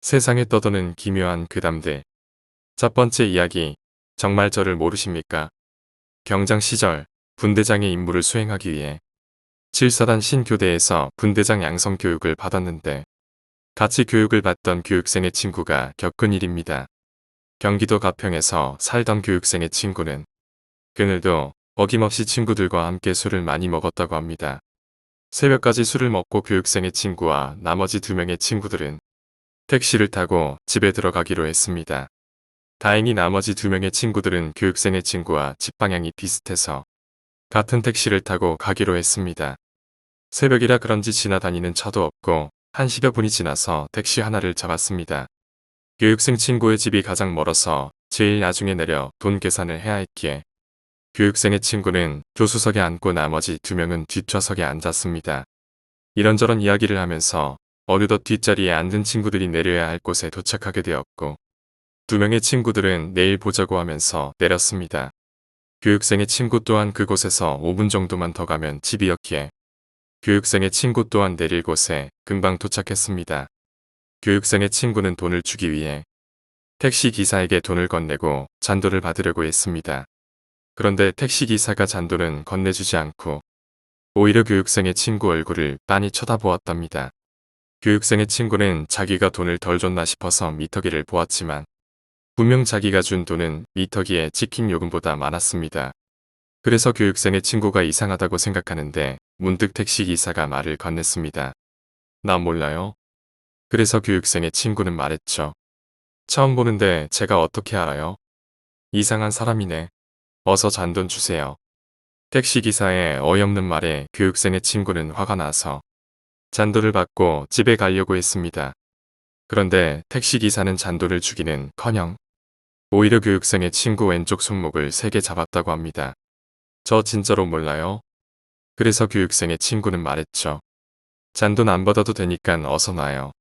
세상에 떠도는 기묘한 괴담들. 첫 번째 이야기. 정말 저를 모르십니까? 경장 시절 분대장의 임무를 수행하기 위해 7사단 신교대에서 분대장 양성 교육을 받았는데 같이 교육을 받던 교육생의 친구가 겪은 일입니다. 경기도 가평에서 살던 교육생의 친구는 그늘도 어김없이 친구들과 함께 술을 많이 먹었다고 합니다. 새벽까지 술을 먹고 교육생의 친구와 나머지 2명의 친구들은 택시를 타고 집에 들어가기로 했습니다. 다행히 나머지 2명의 친구들은 교육생의 친구와 집 방향이 비슷해서 같은 택시를 타고 가기로 했습니다. 새벽이라 그런지 지나다니는 차도 없고 1시여 분이 지나서 택시 하나를 잡았습니다. 교육생 친구의 집이 가장 멀어서 제일 나중에 내려 돈 계산을 해야 했기에 교육생의 친구는 조수석에 앉고 나머지 2명은 뒷좌석에 앉았습니다. 이런저런 이야기를 하면서 어느덧 뒷자리에 앉은 친구들이 내려야 할 곳에 도착하게 되었고 2명의 친구들은 내일 보자고 하면서 내렸습니다. 교육생의 친구 또한 그곳에서 5분 정도만 더 가면 집이었기에 교육생의 친구 또한 내릴 곳에 금방 도착했습니다. 교육생의 친구는 돈을 주기 위해 택시 기사에게 돈을 건네고 잔도를 받으려고 했습니다. 그런데 택시 기사가 잔도는 건네주지 않고 오히려 교육생의 친구 얼굴을 빤히 쳐다보았답니다. 교육생의 친구는 자기가 돈을 덜 줬나 싶어서 미터기를 보았지만 분명 자기가 준 돈은 미터기에 찍힌 요금보다 많았습니다. 그래서 교육생의 친구가 이상하다고 생각하는데 문득 택시기사가 말을 건넸습니다. 나 몰라요. 그래서 교육생의 친구는 말했죠. 처음 보는데 제가 어떻게 알아요? 이상한 사람이네. 어서 잔돈 주세요. 택시기사의 어이없는 말에 교육생의 친구는 화가 나서 잔도를 받고 집에 가려고 했습니다. 그런데 택시기사는 잔도를 주기는커녕 오히려 교육생의 친구 왼쪽 손목을 세게 잡았다고 합니다. 저 진짜로 몰라요. 그래서 교육생의 친구는 말했죠. 잔돈 안 받아도 되니까 어서 놔요.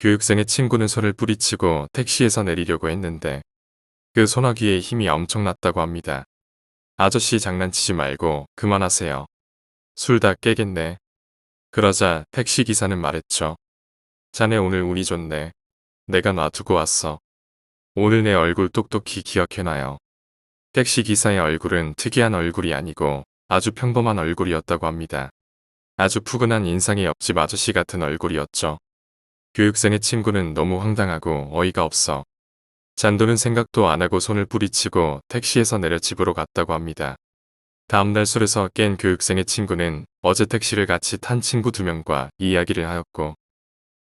교육생의 친구는 손을 뿌리치고 택시에서 내리려고 했는데 그 소나기에 힘이 엄청났다고 합니다. 아저씨 장난치지 말고 그만하세요. 술 다 깨겠네. 그러자 택시기사는 말했죠. 자네 오늘 운이 좋네. 내가 놔두고 왔어. 오늘 내 얼굴 똑똑히 기억해놔요. 택시기사의 얼굴은 특이한 얼굴이 아니고 아주 평범한 얼굴이었다고 합니다. 아주 푸근한 인상의 옆집 아저씨 같은 얼굴이었죠. 교육생의 친구는 너무 황당하고 어이가 없어 잔도는 생각도 안 하고 손을 뿌리치고 택시에서 내려 집으로 갔다고 합니다. 다음날 술에서 깬 교육생의 친구는 어제 택시를 같이 탄 친구 2명과 이야기를 하였고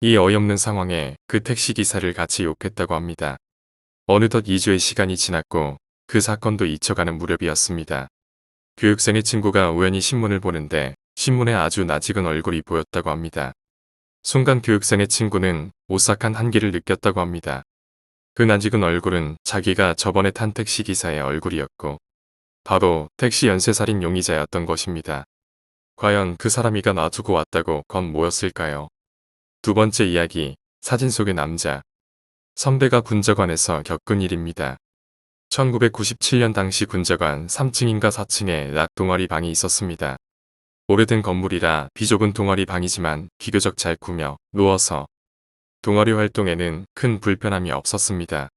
이 어이없는 상황에 그 택시기사를 같이 욕했다고 합니다. 어느덧 2주의 시간이 지났고 그 사건도 잊혀가는 무렵이었습니다. 교육생의 친구가 우연히 신문을 보는데 신문에 아주 낯익은 얼굴이 보였다고 합니다. 순간 교육생의 친구는 오싹한 한기를 느꼈다고 합니다. 그 낯익은 얼굴은 자기가 저번에 탄 택시기사의 얼굴이었고 바로 택시 연쇄살인 용의자였던 것입니다. 과연 그 사람이가 놔두고 왔다고 건 뭐였을까요? 두 번째 이야기, 사진 속의 남자. 선배가 군자관에서 겪은 일입니다. 1997년 당시 군자관 3층인가 4층에 락 동아리 방이 있었습니다. 오래된 건물이라 비좁은 동아리 방이지만 비교적 잘 꾸며 누워서 동아리 활동에는 큰 불편함이 없었습니다.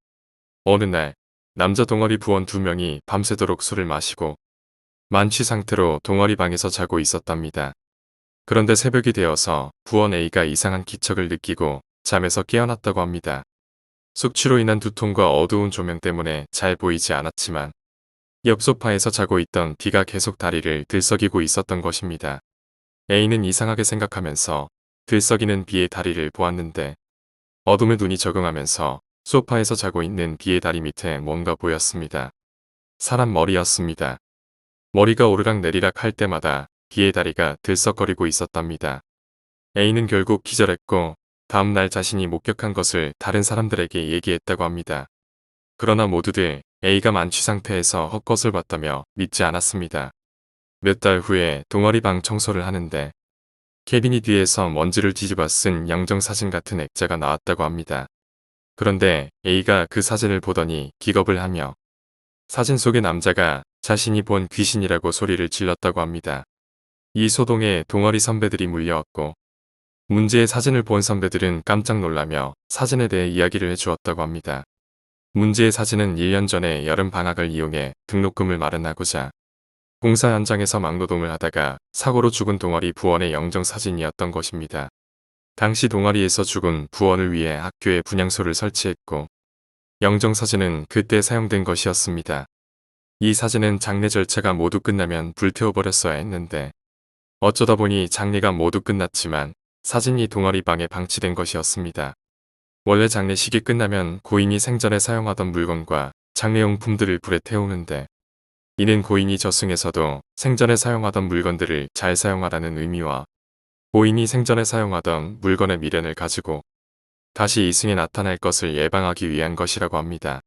어느 날 남자 동아리 부원 2명이 밤새도록 술을 마시고 만취 상태로 동아리 방에서 자고 있었답니다. 그런데 새벽이 되어서 부원 A가 이상한 기척을 느끼고 잠에서 깨어났다고 합니다. 숙취로 인한 두통과 어두운 조명 때문에 잘 보이지 않았지만 옆 소파에서 자고 있던 B가 계속 다리를 들썩이고 있었던 것입니다. A는 이상하게 생각하면서 들썩이는 B의 다리를 보았는데 어둠에 눈이 적응하면서 소파에서 자고 있는 B의 다리 밑에 뭔가 보였습니다. 사람 머리였습니다. 머리가 오르락내리락 할 때마다 B의 다리가 들썩거리고 있었답니다. A는 결국 기절했고 다음날 자신이 목격한 것을 다른 사람들에게 얘기했다고 합니다. 그러나 모두들 A가 만취 상태에서 헛것을 봤다며 믿지 않았습니다. 몇 달 후에 동아리 방 청소를 하는데 캐비닛 뒤에서 먼지를 뒤집어 쓴 영정사진 같은 액자가 나왔다고 합니다. 그런데 A가 그 사진을 보더니 기겁을 하며 사진 속의 남자가 자신이 본 귀신이라고 소리를 질렀다고 합니다. 이 소동에 동아리 선배들이 몰려왔고 문제의 사진을 본 선배들은 깜짝 놀라며 사진에 대해 이야기를 해주었다고 합니다. 문제의 사진은 1년 전에 여름 방학을 이용해 등록금을 마련하고자 공사 현장에서 막노동을 하다가 사고로 죽은 동아리 부원의 영정사진이었던 것입니다. 당시 동아리에서 죽은 부원을 위해 학교에 분향소를 설치했고 영정사진은 그때 사용된 것이었습니다. 이 사진은 장례 절차가 모두 끝나면 불태워버렸어야 했는데 어쩌다 보니 장례가 모두 끝났지만 사진이 동아리 방에 방치된 것이었습니다. 원래 장례식이 끝나면 고인이 생전에 사용하던 물건과 장례용품들을 불에 태우는데 이는 고인이 저승에서도 생전에 사용하던 물건들을 잘 사용하라는 의미와 고인이 생전에 사용하던 물건의 미련을 가지고 다시 이승에 나타날 것을 예방하기 위한 것이라고 합니다.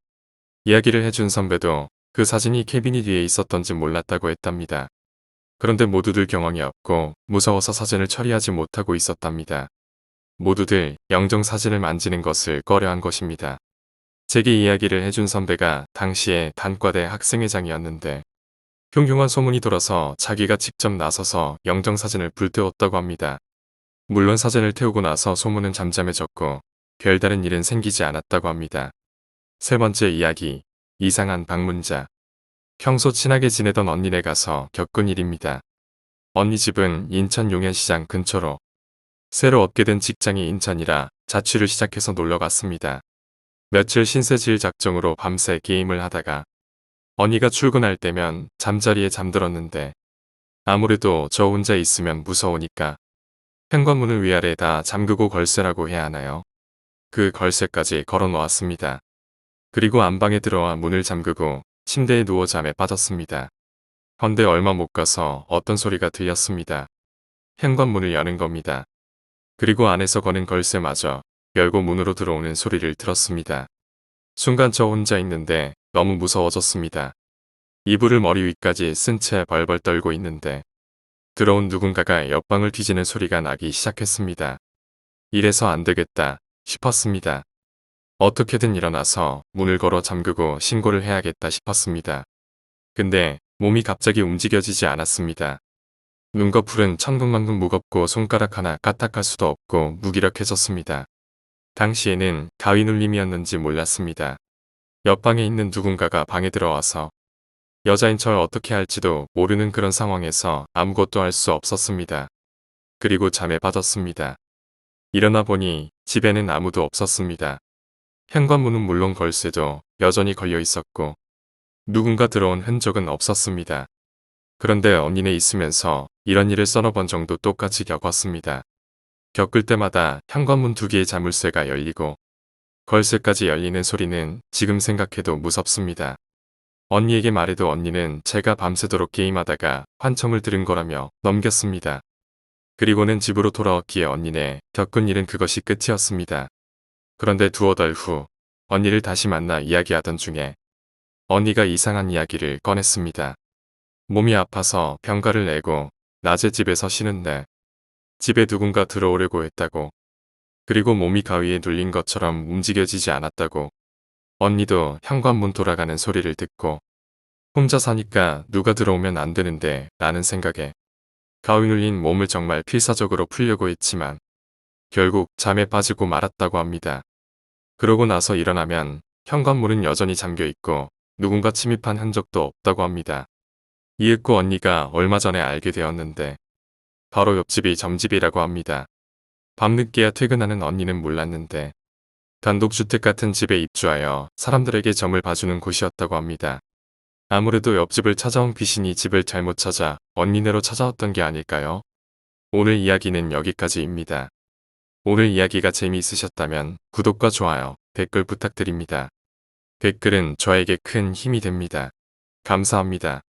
이야기를 해준 선배도 그 사진이 캐비닛 위에 있었던지 몰랐다고 했답니다. 그런데 모두들 경황이 없고 무서워서 사진을 처리하지 못하고 있었답니다. 모두들 영정 사진을 만지는 것을 꺼려한 것입니다. 제게 이야기를 해준 선배가 당시에 단과대 학생회장이었는데 흉흉한 소문이 돌아서 자기가 직접 나서서 영정사진을 불태웠다고 합니다. 물론 사진을 태우고 나서 소문은 잠잠해졌고 별다른 일은 생기지 않았다고 합니다. 세 번째 이야기, 이상한 방문자. 평소 친하게 지내던 언니네 가서 겪은 일입니다. 언니 집은 인천 용현시장 근처로 새로 얻게 된 직장이 인천이라 자취를 시작해서 놀러 갔습니다. 며칠 신세질 작정으로 밤새 게임을 하다가 언니가 출근할 때면 잠자리에 잠들었는데 아무래도 저 혼자 있으면 무서우니까 현관문을 위아래 다 잠그고 걸쇠라고 해야 하나요? 그 걸쇠까지 걸어 놓았습니다. 그리고 안방에 들어와 문을 잠그고 침대에 누워 잠에 빠졌습니다. 헌데 얼마 못 가서 어떤 소리가 들렸습니다. 현관문을 여는 겁니다. 그리고 안에서 거는 걸쇠마저 열고 문으로 들어오는 소리를 들었습니다. 순간 저 혼자 있는데 너무 무서워졌습니다. 이불을 머리 위까지 쓴 채 벌벌 떨고 있는데 들어온 누군가가 옆방을 뒤지는 소리가 나기 시작했습니다. 이래서 안 되겠다 싶었습니다. 어떻게든 일어나서 문을 걸어 잠그고 신고를 해야겠다 싶었습니다. 근데 몸이 갑자기 움직여지지 않았습니다. 눈꺼풀은 천근만근 무겁고 손가락 하나 까딱할 수도 없고 무기력해졌습니다. 당시에는 가위 눌림이었는지 몰랐습니다. 옆방에 있는 누군가가 방에 들어와서 여자인 절 어떻게 할지도 모르는 그런 상황에서 아무것도 할 수 없었습니다. 그리고 잠에 빠졌습니다. 일어나 보니 집에는 아무도 없었습니다. 현관문은 물론 걸쇠도 여전히 걸려 있었고 누군가 들어온 흔적은 없었습니다. 그런데 언니네 있으면서 이런 일을 서너 번 정도 똑같이 겪었습니다. 겪을 때마다 현관문 2개의 자물쇠가 열리고 걸쇠까지 열리는 소리는 지금 생각해도 무섭습니다. 언니에게 말해도 언니는 제가 밤새도록 게임하다가 환청을 들은 거라며 넘겼습니다. 그리고는 집으로 돌아왔기에 언니네 겪은 일은 그것이 끝이었습니다. 그런데 두어 달 후 언니를 다시 만나 이야기하던 중에 언니가 이상한 이야기를 꺼냈습니다. 몸이 아파서 병가를 내고 낮에 집에서 쉬는데 집에 누군가 들어오려고 했다고. 그리고 몸이 가위에 눌린 것처럼 움직여지지 않았다고. 언니도 현관문 돌아가는 소리를 듣고 혼자 사니까 누가 들어오면 안 되는데 라는 생각에 가위 눌린 몸을 정말 필사적으로 풀려고 했지만 결국 잠에 빠지고 말았다고 합니다. 그러고 나서 일어나면 현관문은 여전히 잠겨 있고 누군가 침입한 흔적도 없다고 합니다. 이윽고 언니가 얼마 전에 알게 되었는데 바로 옆집이 점집이라고 합니다. 밤늦게야 퇴근하는 언니는 몰랐는데 단독주택 같은 집에 입주하여 사람들에게 점을 봐주는 곳이었다고 합니다. 아무래도 옆집을 찾아온 귀신이 집을 잘못 찾아 언니네로 찾아왔던 게 아닐까요? 오늘 이야기는 여기까지입니다. 오늘 이야기가 재미있으셨다면 구독과 좋아요, 댓글 부탁드립니다. 댓글은 저에게 큰 힘이 됩니다. 감사합니다.